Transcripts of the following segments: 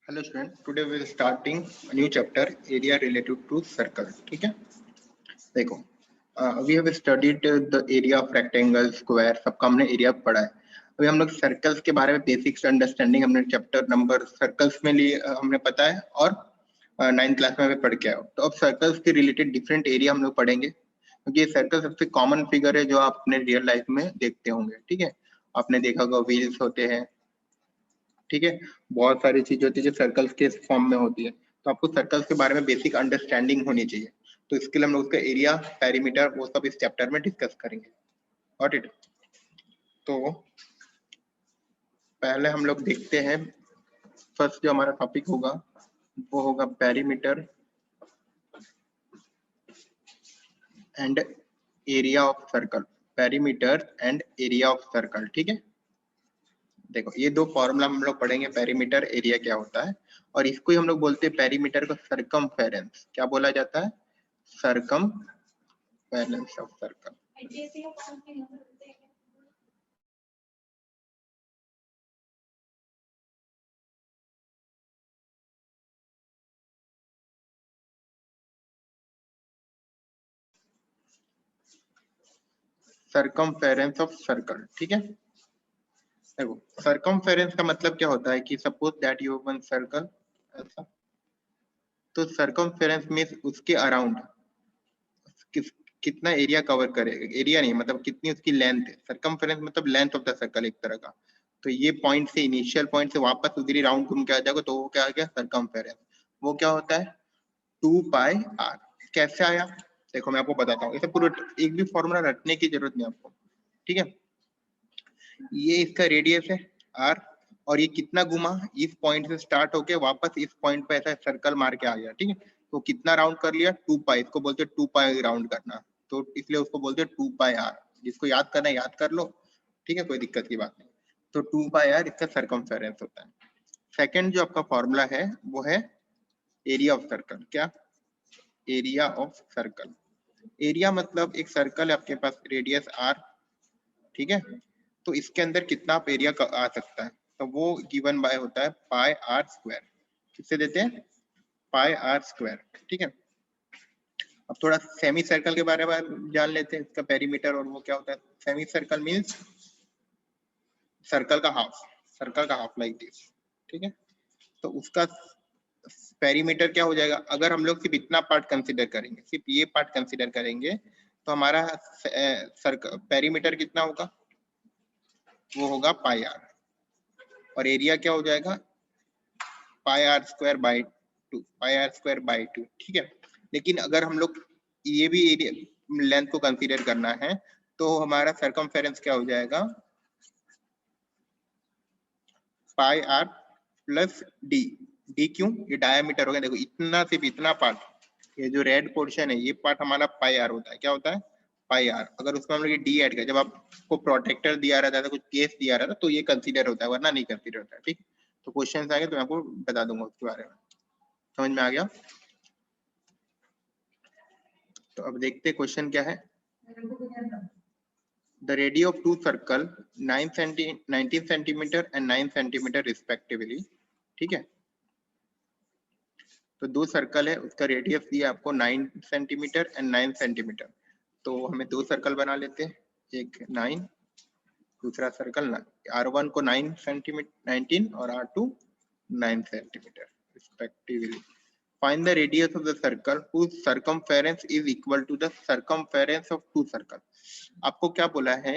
Hello student, today we will starting new chapter area related to circle. ठीक है, देखो we have studied the area of rectangle, square, सबका हमने area पढ़ा है। अभी हम लोग सर्कल्स के बारे में बेसिक्स अंडरस्टैंडिंग हमने चैप्टर नंबर सर्कल्स में लिए हमने पता है और 9th क्लास में पढ़ के आओ। तो अब सर्कल्स के रिलेटेड डिफरेंट एरिया हम लोग पढ़ेंगे, क्योंकि ये सर्कल सबसे कॉमन फिगर है जो आप अपने रियल लाइफ में देखते होंगे। ठीक है, आपने देखा होगा व्हील्स होते हैं, ठीक है, बहुत सारी चीजें होती है जो सर्कल्स के फॉर्म में होती है। तो आपको सर्कल्स के बारे में बेसिक अंडरस्टैंडिंग होनी चाहिए। तो इसके लिए हम लोग उसका एरिया, पेरीमीटर, वो सब इस चैप्टर में डिस्कस करेंगे। Got it? तो पहले हम लोग देखते हैं, फर्स्ट जो हमारा टॉपिक होगा वो होगा perimeter and area of circle. Perimeter and area of circle. ठीक है, देखो ये दो फॉर्मूला हम लोग पढ़ेंगे। पेरीमीटर, एरिया क्या होता है, और इसको ही हम लोग बोलते हैं पेरीमीटर को सरकमफेरेंस। क्या बोला जाता है? Circumference of circle. Circumference of circle. ठीक है, देखो सरकमफेरेंस का मतलब क्या होता है कि suppose that you one circle ऐसा, तो सरकमफेरेंस मींस उसके अराउंड कितना एरिया कवर करेगा। एरिया नहीं, मतलब कितनी उसकी लेंथ है। सरकमफेरेंस मतलब लेंथ ऑफ द सर्कल एक तरह का। तो ये पॉइंट से, इनिशियल पॉइंट से वापस उधर ही राउंड घूम के आ जाएगा, तो वो क्या आ गया? सरकमफेरेंस। वो क्या होता है? 2πr। कैसे आया? देखो मैं आपको बताता हूँ, इसे पूरा एक भी फॉर्मूला रटने की जरूरत नहीं आपको। ठीक है, ये इसका रेडियस है r, और ये कितना घुमा, इस पॉइंट से स्टार्ट होके वापस इस पॉइंट पे ऐसा सर्कल मार के आ गया। ठीक है, तो कितना राउंड कर लिया? 2π। इसको बोलते हैं 2π राउंड करना, तो इसलिए उसको बोलते हैं 2πr। जिसको याद करना है याद कर लो, ठीक है, कोई दिक्कत की बात नहीं। तो 2πr इसका सरकमफेरेंस होता है। सेकंड जो आपका फॉर्मूला है वो है एरिया ऑफ सर्कल। क्या? Area of circle. एरिया मतलब एक सर्कल है आपके पास, रेडियस r, ठीक है, तो इसके अंदर कितना आप एरिया आ सकता है, तो वो गिवन बाय होता है पाई आर स्क्वायर। किससे देते हैं? पाई आर स्क्वायर। ठीक है, अब थोड़ा सेमी सर्कल के बारे में जान लेते हैं, इसका पेरीमीटर और वो क्या होता है। सेमी सर्कल मींस सर्कल का हाफ, सर्कल का हाफ लाइक दिस। ठीक है, तो उसका पेरीमीटर क्या हो जाएगा? अगर हम लोग सिर्फ इतना पार्ट कंसीडर करेंगे, सिर्फ ये पार्ट कंसीडर करेंगे, तो हमारा पेरीमीटर कितना होगा? वो होगा पाई आर, और एरिया क्या हो जाएगा? Pi r square by 2, pi r square by 2। ठीक है, लेकिन अगर हम लोग ये भी एरिया लेंथ को कंसीडर करना है, तो हमारा सरकमफेरेंस क्या हो जाएगा? Pi are plus D. D क्यों? ये डायमीटर हो गया। देखो इतना, सिर्फ इतना पार्ट, ये जो रेड पोर्शन है, ये पार्ट हमारा पाई आर होता है। क्या होता है? पाई आर। अगर उसमें हम लोग ये डी ऐड करें, जब आपको प्रोटेक्टर दिया रहता है, कुछ केस दिया रहता है, तो ये कंसीडर होता है, वरना नहीं कंसीडर होता है। ठीक, तो क्वेश्चन आएंगे तो मैं आपको बता दूंगा उसके बारे में। समझ में आ गया? तो अब देखते क्वेश्चन क्या है। The radius of two circle 19 centimeter and 9 centimeter respectively। ठीक है, तो दो सर्कल है, उसका रेडियस दिया आपको 9 सेंटीमीटर एंड 9 सेंटीमीटर। तो हमें दो सर्कल बना लेते हैं, एक 9, दूसरा सर्कल R1 को 9 सेंटीमीटर 19 और R2 9 centimetre respectively। Find the radius of the circle whose circumference is equal to the circumference of two circle। आपको क्या बोला है?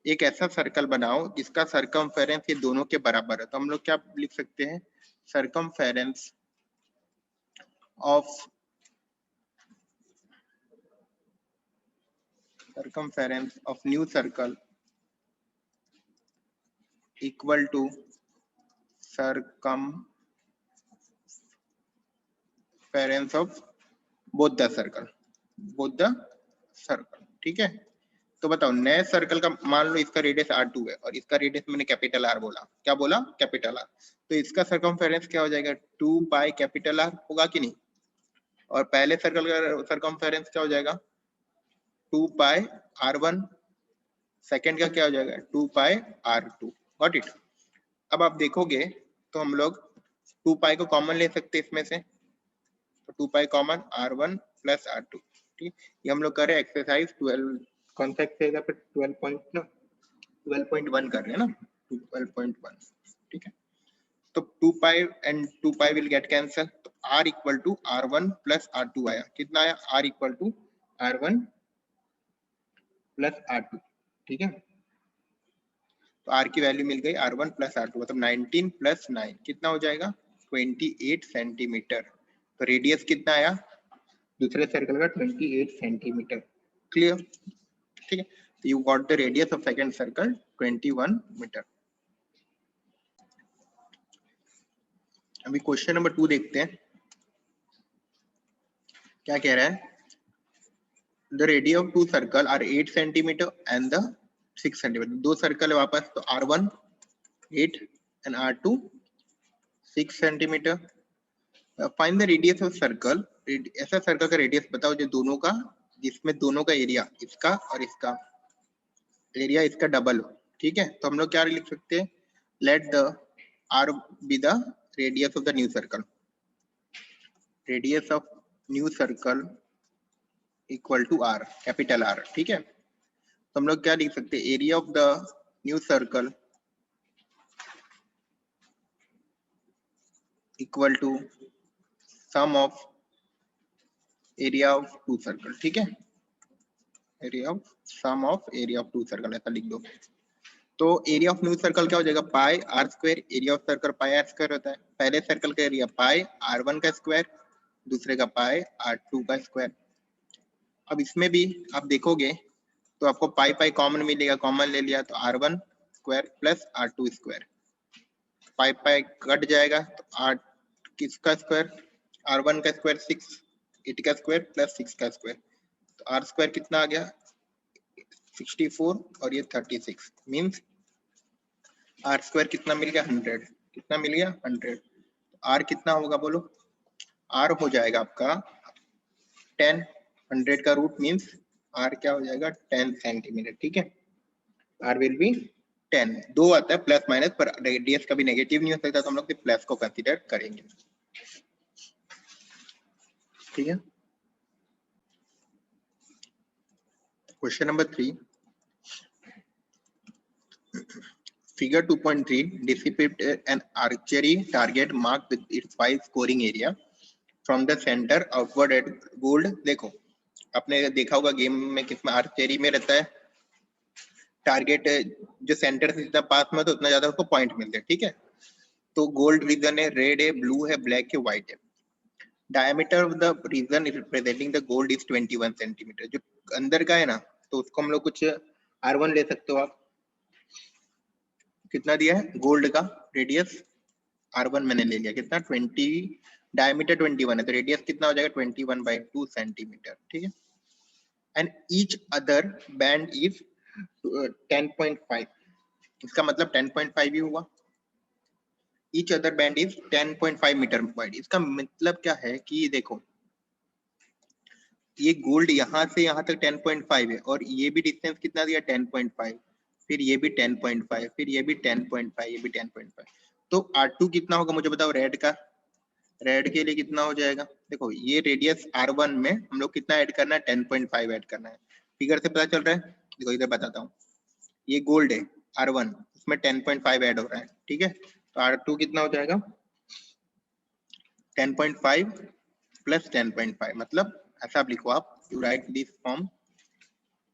एक ऐसा सर्कल बनाओ जिसका सरकमफेरेंस ये दोनों के बराबर है। तो हम लोग क्या लिख सकते हैं? Circumference of new circle equal to circumference of both the circle. ठीक है, तो बताओ नए सर्कल का मान लो इसका रेडियस R2 है और इसका रेडियस मैंने कैपिटल R बोला। क्या बोला? Capital R। तो इसका सरकमफेरेंस क्या हो जाएगा? 2 कैपिटल R होगा कि नहीं? और पहले सर्कल का सरकमफेरेंस क्या हो जाएगा? 2πr1। सेकंड का क्या हो जाएगा? 2πr2। Got it? अब आप देखोगे तो हम लोग 2 पाई को कॉमन ले सकते हैं इसमें से, तो 2 pi common r1 plus r2। ठीक, ये हम लोग कर रहे हैं एक्सरसाइज 12, कौन सा एक्सरसाइज पे 12.1 कर रहे हैं ना, 12.1। ठीक है, तो 2 pi and 2 pi will get cancel, तो r equal to r1 plus r2 आया, कितना आया, r equal to r1 plus r2। ठीक है, तो r की वैल्यू मिल गई r1 प्लस r2, मतलब 19 प्लस 9 कितना हो जाएगा, 28 सेंटीमीटर। तो रेडियस कितना आया दूसरे सर्कल का, 28 सेंटीमीटर। क्लियर? ठीक है, तो you got the radius of second circle 21 metre. अभी क्वेश्चन नंबर 2 देखते हैं, क्या कह रहा है, the radius of 2 circle are 8 centimetre and the 6 centimetre. दो सर्कल है वापस, तो r1 8 and r2 6 centimetre. Find the radius of circle, ऐसा सर्कल का रेडियस बताओ जो दोनों का, जिसमें दोनों का एरिया, इसका और इसका एरिया इसका डबल हो। ठीक है, तो हम लोग क्या लिख सकते हैं, let the r be the radius of the new circle, radius of new circle equal to r, capital R। ठीक है, तो हम लोग क्या लिख सकते हैं, area of the new circle equal to sum of area of two circle. ठीक है, area of sum of area of two circle, ऐसा लिख दो। तो एरिया ऑफ न्यू सर्कल क्या हो जाएगा, पाई r square, area of circle pi r square होता है। पहले सर्कल का एरिया पाई r1 का स्क्वायर, दूसरे का पाई r2 का स्क्वायर। अब इसमें भी आप देखोगे तो आपको पाई पाई कॉमन मिलेगा, कॉमन ले लिया तो r1 square plus r2 square, pi pi cut जाएगा तो r किसका स्क्वायर, r1 का स्क्वायर 6, 8 का स्क्वायर प्लस 6 का स्क्वायर, तो r स्क्वायर कितना आ गया 64 और ये 36, मींस r स्क्वायर कितना मिल गया 100, कितना मिल गया 100। r कितना होगा बोलो, r हो जाएगा आपका 10, 100 का रूट मींस r क्या हो जाएगा 10 सेंटीमीटर। ठीक है, r विल बी 10, दो आता है प्लस माइनस, पर रेडियस कभी नेगेटिव नहीं हो सकता, तो हम लोग प्लस को कंसीडर करेंगे। ठीक है, question number 3, figure 2.3 dissipate an archery target marked with its 5 scoring area from the center outward at goal। देखो आपने देखा होगा गेम में किसमें आर्चरी में रहता है, टारगेट जो सेंटर से जितना पास में तो उतना ज्यादा उसको पॉइंट मिलते हैं। ठीक है, तो गोल्ड रीजन है, रेड है, ब्लू है, ब्लैक है, व्हाइट है। Diameter of the region representing the gold is 21 centimetre. जो अंदर का है ना, तो उसको हम लोग कुछ r1 ले सकते हो आप, कितना दिया है गोल्ड का रेडियस, r1 मैंने ले लिया, कितना 20, डायमीटर 21 है, तो रेडियस कितना हो जाएगा 21/2 सेंटीमीटर। ठीक है, and each other band is 10.5, इसका मतलब 10.5 ही हुआ, each other band is 10.5 metre wide. इसका मतलब क्या है कि देखो ये गोल्ड यहाँ से यहाँ तक 10.5 है, और ये भी डिस्टेंस कितना दिया 10.5, फिर ये भी 10.5, फिर ये भी 10.5, ये भी 10.5, तो R2 कितना होगा मुझे बताओ, रेड का, रेड के लिए कितना हो जाएगा, देखो ये रेडियस R1 में हम लोग कितना ऐड करना है 10.5 ऐड करना है, फिगर से पता चल रहा है। देखो इधर बताता हूँ, ये गोल्ड है R1, उसमें 10.5 ऐड हो रहा है। ठीक है, तो R2 कितना हो जाएगा 10.5 प्लस 10.5, मतलब ऐसा आप लिखो, आप you right this form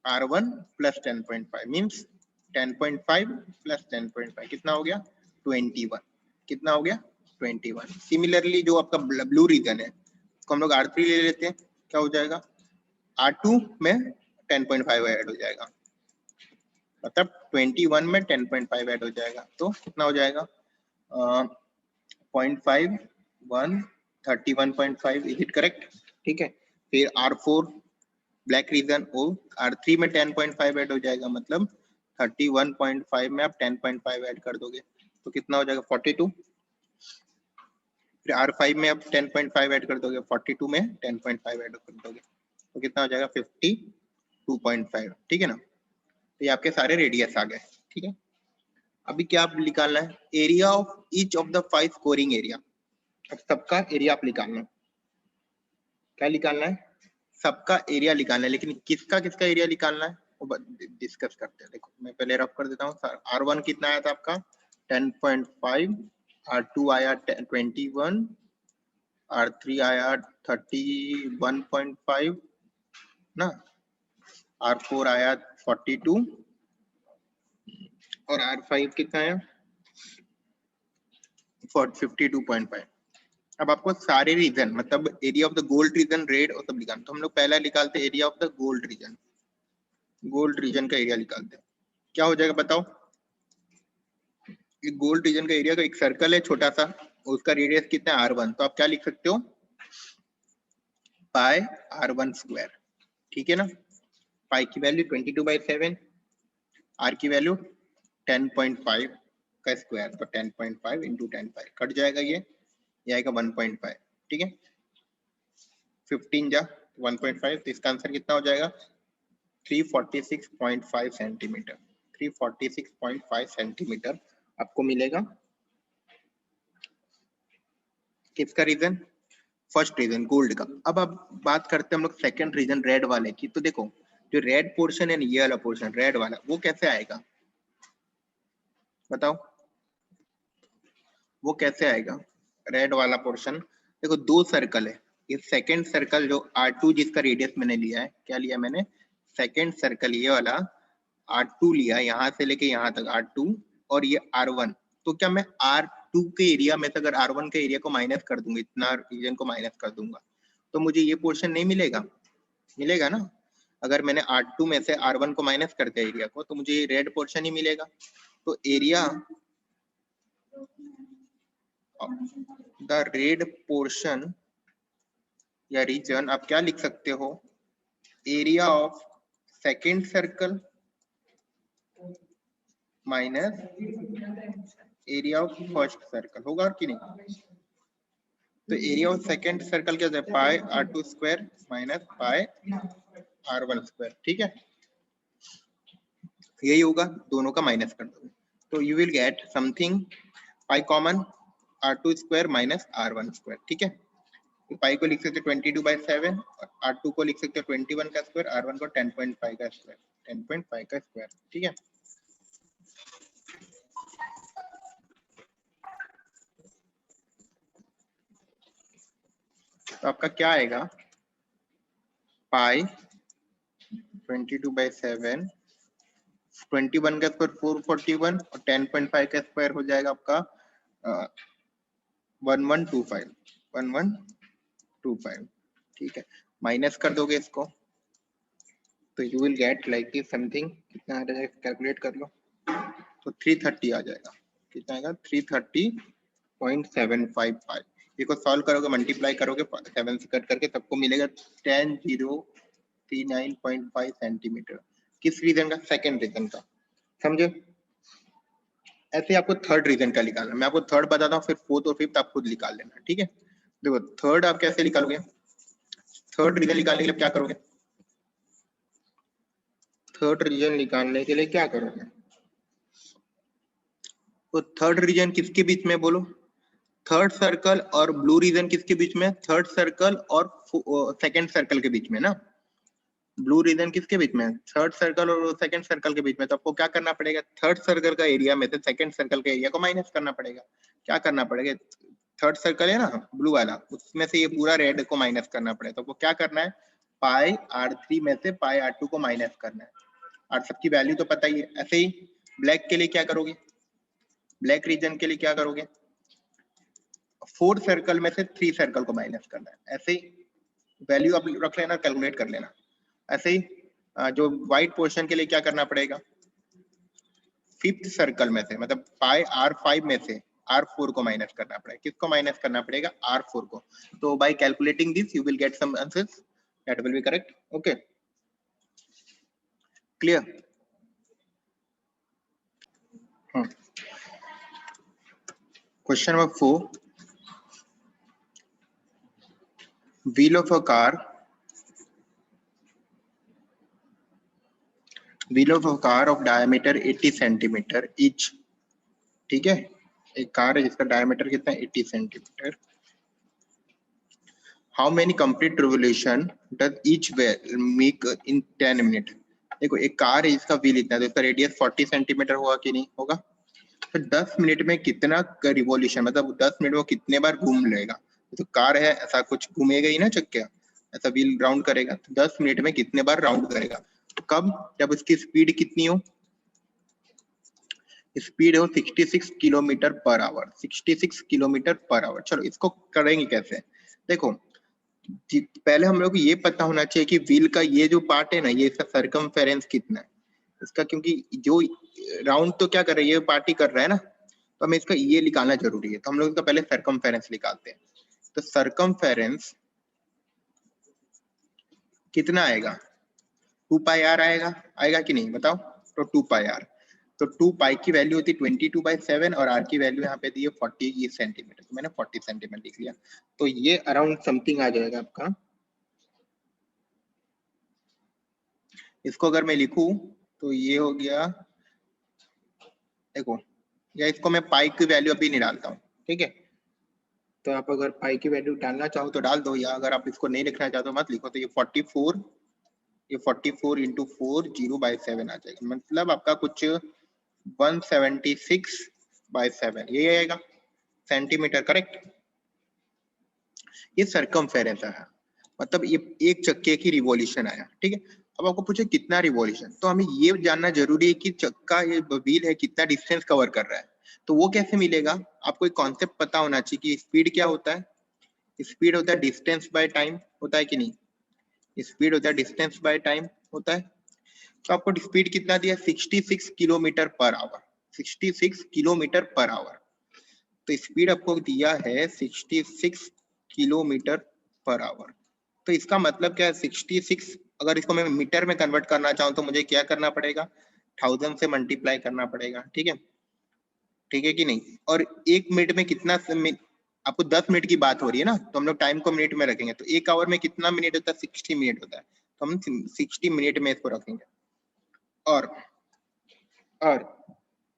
R1 plus 10.5 means 10.5 plus 10.5 कितना हो गया 21, कितना हो गया 21। सिमिलरली जो आपका ब्लू रीजन है उसको हम लोग R3 ले लेते हैं, क्या हो जाएगा R2 में 10.5 ऐड हो जाएगा, मतलब 21 में 10.5 ऐड हो जाएगा, तो कितना हो जाएगा 0.5 1 31.5, इज इट करेक्ट। ठीक है, फिर R4 ब्लैक रीजन ओ R3 में 10.5 ऐड हो जाएगा, मतलब 31.5 में आप 10.5 ऐड कर दोगे तो कितना हो जाएगा 42, फिर R5 में आप 10.5 ऐड कर दोगे, 42 में 10.5 ऐड कर दोगे तो कितना हो जाएगा 52.5। ठीक है ना, तो ये आपके सारे रेडियस आ गए। ठीक है, अभी क्या आप निकालना है, area of each of the 5 scoring area, अब सबका एरिया आप निकालना, क्या निकालना है, सबका एरिया निकालना है, लेकिन किसका किसका एरिया निकालना है वो डिस्कस करते हैं। देखो मैं पहले रफ कर देता हूँ। R1 कितना आया था आपका 10.5, R2 आया 21, R3 आया 31.5 ना, R4 आया 42 और R5 कितना आया 52.5। अब आपको सारे रीजन मतलब area of the gold reason, red और सब निकालना। तो हम लोग पहला निकालते area of the gold reason. Gold reason का एरिया निकालते हैं, क्या हो जाएगा बताओ। गोल्ड रीजन का एरिया का एक सर्कल है छोटा सा, उसका रेडियस कितना है R1, तो आप क्या लिख सकते हो पाई R1 स्क्वायर, ठीक है ना। पाई की वैल्यू 22/7, आर की वैल्यू 10.5 का स्क्वायर, तो 10.5 इंटू 10.5 कट जाएगा, ये आएगा 1.5, ठीक है। 15 जा 1.5, तो इसका आंसर कितना हो जाएगा 346.5 सेंटीमीटर। 346.5 सेंटीमीटर आपको मिलेगा। किसका रीजन, फर्स्ट रीजन गोल्ड का। अब बात करते हैं हम लोग सेकंड रीजन रेड वाले की। तो देखो जो रेड पोर्शन है, ये वाला पोर्शन रेड वाला, वो कैसे आएगा बताओ, वो कैसे आएगा रेड वाला पोर्शन। देखो दो सर्कल है, ये सेकंड सर्कल जो R2 जिसका रेडियस मैंने लिया है, क्या लिया मैंने सेकंड सर्कल, ये वाला R2 लिया, यहाँ से लेके यहाँ तक R2, और ये R1। तो क्या मैं R2 के एरिया में से अगर R1 के एरिया को माइनस कर दूंगा, इतना रीजन को माइनस कर दूंगा, तो मुझे ये पोर्शन नहीं मिलेगा, मिलेगा ना। अगर मैंने R2 में से R1 को माइनस कर दिया एरिया को, तो मुझे ये रेड पोर्शन ही मिलेगा। तो एरिया द रेड पोर्शन या रीजन आप क्या लिख सकते हो, area of second circle minus area of first circle, होगा और कि नहीं। तो एरिया ऑफ सेकेंड सर्कल क्या है, पाई R2 square minus pi R1 square, ठीक है, यही होगा, दोनों का माइनस कर दो तो you will get something pi common R2 square minus R1 square, ठीक है। तो पाई को लिख सकते 22/7, R2 को लिख सकते 21 का स्क्वायर, R1 को 10.5 का स्क्वायर, 10.5 का स्क्वायर, ठीक है। तो आपका क्या आएगा पाई 22/7, 21 का स्क्वायर 441 और 10.5 का स्क्वायर हो जाएगा आपका 1125, ठीक है। माइनस कर दोगे इसको तो you will get like something, कितना आ जाएगा कैलकुलेट कर लो, तो 330 आ जाएगा। कितना आएगा 330.755। इसको सॉल्व करोगे, मल्टीप्लाई करोगे 7 से कट करके, सबको मिलेगा 10,039.5 सेंटीमीटर। किस रीजन का, सेकंड रीजन का, समझे। ऐसे आपको थर्ड रीजन का निकालना, मैं आपको थर्ड बताता हूँ, फिर फोर्थ और फिफ्थ आप खुद निकाल लेना, ठीक है। देखो थर्ड आप कैसे निकालोगे, थर्ड रीजन निकालने के लिए क्या करोगे, थर्ड रीजन निकालने के लिए क्या करोगे, तो थर्ड रीजन किसके बीच में बोलो, थर्ड सर्कल और ब्लू रीजन किसके बीच में, थर्ड सर्कल और सेकंड सर्कल के बीच में ना। ब्लू रीजन किसके बीच में, थर्ड सर्कल और सेकंड सर्कल के बीच में। तो आपको क्या करना पड़ेगा, थर्ड सर्कल का एरिया में से सेकंड सर्कल के एरिया को माइनस करना पड़ेगा। क्या करना पड़ेगा, थर्ड सर्कल है ना ब्लू वाला, उसमें से ये पूरा रेड को माइनस करना पड़ेगा। तो आपको क्या करना है, पाई R3 में से पाई R2 को माइनस करना है, और सबकी वैल्यू तो पता ही है। ऐसे ही ब्लैक के लिए क्या करोगे, ब्लैक रीजन के लिए क्या करोगे, 4 सर्कल में से 3 सर्कल को माइनस करना है। ऐसे ही वैल्यू आप रख लेना, कैलकुलेट कर लेना। ऐसे ही जो व्हाइट पोर्शन के लिए क्या करना पड़ेगा, फिफ्थ सर्कल में से मतलब पाई R5 में से R4 को माइनस करना पड़ेगा। किसको माइनस करना पड़ेगा, R4 को। तो by calculating this you will get some answers that will be correct. Okay clear. Question number 4, wheel of a car, wheel of a car of diameter 80 centimetre each, ठीक है। एक कार है जिसका diameter कितना है 80 centimetre, how many complete revolution does each wheel make in 10 minute. देखो एक car है, इसका व्हील इतना है, तो इसका रेडियस 40 सेंटीमीटर होगा कि नहीं होगा। तो 10 मिनट में कितना रिवोल्यूशन, मतलब 10 मिनट में कितने बार घूम लेगा। तो कार है, ऐसा कुछ घूमेगा ही ना चक्का, ऐसा व्हील राउंड करेगा, तो 10 मिनट में कितने बार राउंड करेगा। तो कब, जब उसकी स्पीड कितनी हो, स्पीड हो 66 kilometre per hour, 66 kilometre per hour. चलो इसको करेंगे कैसे, देखो पहले हम लोग को ये पता होना चाहिए कि व्हील का ये जो पार्ट है ना, ये इसका सर्कमफेरेंस कितना है इसका, क्योंकि जो राउंड तो क्या कर रहा है, ये पार्टी कर रहा है ना, तो हमें इसका ये निकालना जरूरी है। तो हम लोग इसका पहले सर्कमफेरेंस निकालते हैं। तो सर्कमफेरेंस कितना आएगा, 2 पाई आर आएगा, आएगा कि नहीं बताओ। तो 2 पाई आर, तो 2 पाई की वैल्यू होती है 22/7 और आर की वैल्यू यहाँ पे दी है 40 सेंटीमीटर, तो मैंने 40 सेंटीमीटर लिख लिया। तो ये अराउंड समथिंग आ जाएगा आपका, इसको अगर मैं लिखूं तो ये हो गया, देखो या इसको मैं पाई की वैल्यू अभी नहीं डालता हूँ, ठीक है। तो आप अगर पाई की वैल्यू डालना चाहो तो डाल दो, या अगर आप इसको नहीं लिखना चाहते मत लिखो। तो ये 44, ये 44 इंटू 4 0/7 आ जाएगा, मतलब आपका कुछ 176/7 ये आएगा सेंटीमीटर, करेक्ट। ये सर्कमफेरेंस है, मतलब ये एक चक्के की रिवॉल्यूशन आया, ठीक है। अब आपको पूछे कितना रिवॉल्यूशन, तो हमें ये जानना जरूरी है कि चक्का ये व्हील है कितना डिस्टेंस कवर कर रहा है। तो वो कैसे मिलेगा, आपको एक कॉन्सेप्ट पता होना चाहिए कि स्पीड क्या होता है। स्पीड होता है डिस्टेंस बाय टाइम, होता है कि नहीं, स्पीड होता है डिस्टेंस बाय टाइम होता है। तो आपको स्पीड कितना दिया, 66 kilometre per hour, 66 kilometre per hour. तो स्पीड आपको दिया है 66 किलोमीटर पर आवर। तो इसका मतलब क्या है, 66, अगर इसको मैं मीटर में कन्वर्ट करना चाहूँ तो मुझे क्या करना पड़ेगा, 1000 से मल्टीप्लाई करना पड़ेगा, ठीक है, ठीक है कि नहीं। और एक मिनट में कितना, आपको 10 मिनट की बात हो रही है ना, तो हम लोग टाइम को मिनट में रखेंगे, तो एक आवर में कितना मिनट होता है, 60 मिनट होता है, तो हम 60 मिनट में इसको रखेंगे। और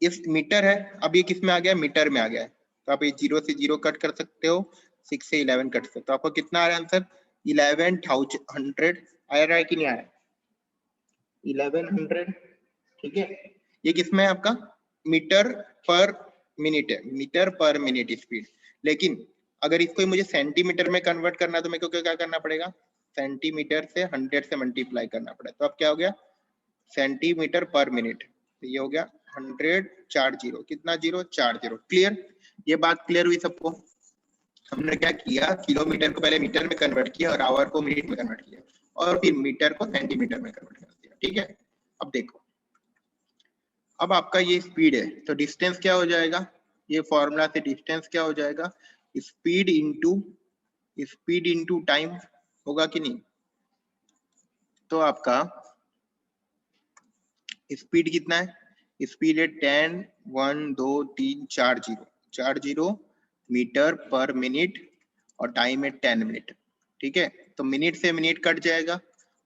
इस मीटर है, अब ये किस में आ गया, मीटर में आ गया है, तो आप ये 0 से 0 कट कर सकते हो, 6 से 11 कट सकते हो, तो आपको कितना आ रहा है आंसर, 1100 आ रहा है कि नहीं आ रहा है, 1100, ठीक है। ये किसमें है आपका, मीटर पर मिनट है, मीटर पर मिनट स्पीड। लेकिन अगर इसको मुझे सेंटीमीटर में कन्वर्ट करना है तो मेरे को क्या करना पड़ेगा, सेंटीमीटर से 100 से मल्टीप्लाई करना पड़ेगा। तो अब क्या हो गया, सेंटीमीटर पर मिनट, तो ये हो गया 100 4 जीरो, कितना जीरो, 4 जीरो। क्लियर, ये बात क्लियर हुई सबको। हमने क्या किया, किलोमीटर को पहले मीटर में कन्वर्ट किया और आवर को मिनट में कन्वर्ट किया और फिर मीटर को सेंटीमीटर में कन्वर्ट कर दिया, ठीक है। अब देखो, अब आपका ये स्पीड है, तो डिस्टेंस क्या हो जाएगा, ये फॉर्मूला से डिस्टेंस क्या हो जाएगा, स्पीड इंटू टाइम होगा कि नहीं। तो आपका स्पीड कितना है, स्पीड है 10 1 2 3 4 जीरो, 4 जीरो मीटर पर मिनट, और टाइम है 10 मिनट, ठीक है। तो मिनट से मिनट कट जाएगा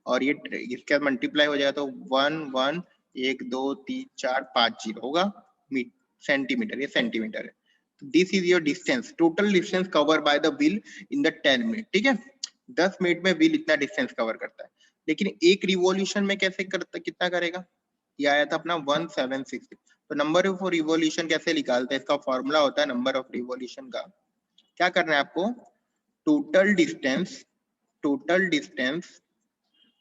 और ये इसके साथ मल्टीप्लाई हो जाएगा, तो 1 1 1 2 3 4 5 जीरो होगा सेंटीमीटर, ये सेंटीमीटर है। This is your distance, total distance cover by the wheel in the 10 minute, ठीक है। 10 मिनट में व्हील इतना डिस्टेंस कवर करता है, लेकिन एक रिवॉल्यूशन में कैसे करता, कितना करेगा, ये आया था अपना 176। तो नंबर ऑफ रिवॉल्यूशन कैसे निकालते हैं, इसका फॉर्मूला होता है नंबर ऑफ रिवॉल्यूशन का। क्या करना है आपको, total distance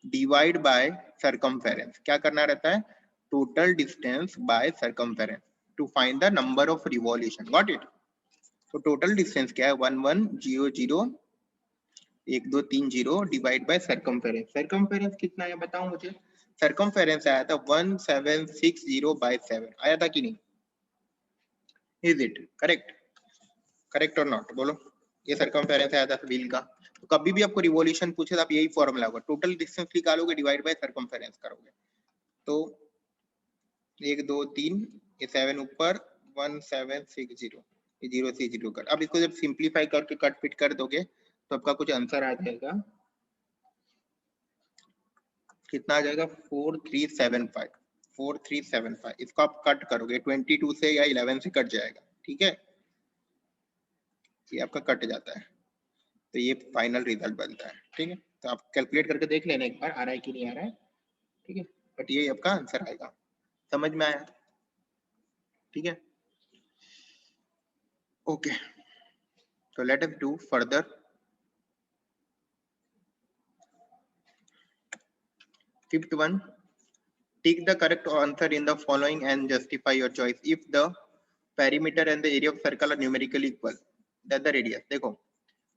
divide by circumference, क्या करना रहता है, total distance by circumference to find the number of revolution, got it. तो टोटल डिस्टेंस क्या है, 1 1 0 0 1 2 3 0 डिवाइड बाय सरकमफेरेंस। सरकमफेरेंस कितना है बताओ मुझे, सरकमफेरेंस आया था 1760/7, आया था कि नहीं, इज इट करेक्ट, करेक्ट और नॉट, बोलो। ये सरकमफेरेंस आया था व्हील का। तो कभी भी आपको रिवॉल्यूशन पूछे तो आप यही फॉर्मूला होगा, टोटल डिस्टेंस निकालोगे डिवाइड बाय सरकमफेरेंस करोगे। तो 1 2 3 ये 7 ऊपर 1760, ये 0 से 0 कट। अब इसको जब सिंप्लीफाई करके कट फिट कर दोगे तो आपका कुछ आंसर आ जाएगा, कितना आ जाएगा, 4375। इसको आप कट करोगे 22 से या 11 से कट जाएगा, ठीक है, ये आपका कट जाता है। तो ये फाइनल रिजल्ट बनता है। ठीक है, तो आप कैलकुलेट करके देख लेना एक बार आ रहा है कि नहीं आ रहा है। ठीक है, बट ये आपका आंसर आएगा। समझ में आया? ठीक है, okay, so let us do further. Fifth one, take the correct answer in the following and justify your choice. If the perimeter and the area of circle are numerically equal, that's the radius. देखो,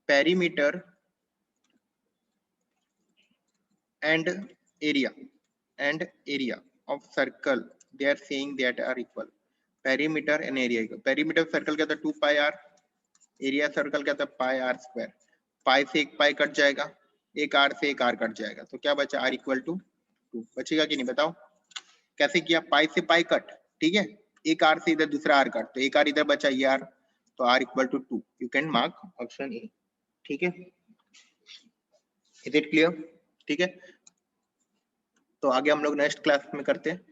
perimeter and area of circle, they are saying that are equal. Perimeter and area equal. Perimeter circle क्या था 2 pi r, area circle क्या था पाई r square. पाई से एक पाई cut जाएगा, एक are से एक आर कट जाएगा, तो क्या बचा आर इक्वल टू 2। बचेगा कि नहीं बताओ? कैसे किया? पाई से पाई कट, ठीक है, एक आर से इधर दूसरा आर कट, तो एक आर इधर बचा ये आर, तो R equal to 2। You can mark option A. ठीक है, इज इट क्लियर? ठीक है, तो आगे हम लोग नेक्स्ट क्लास में करते हैं।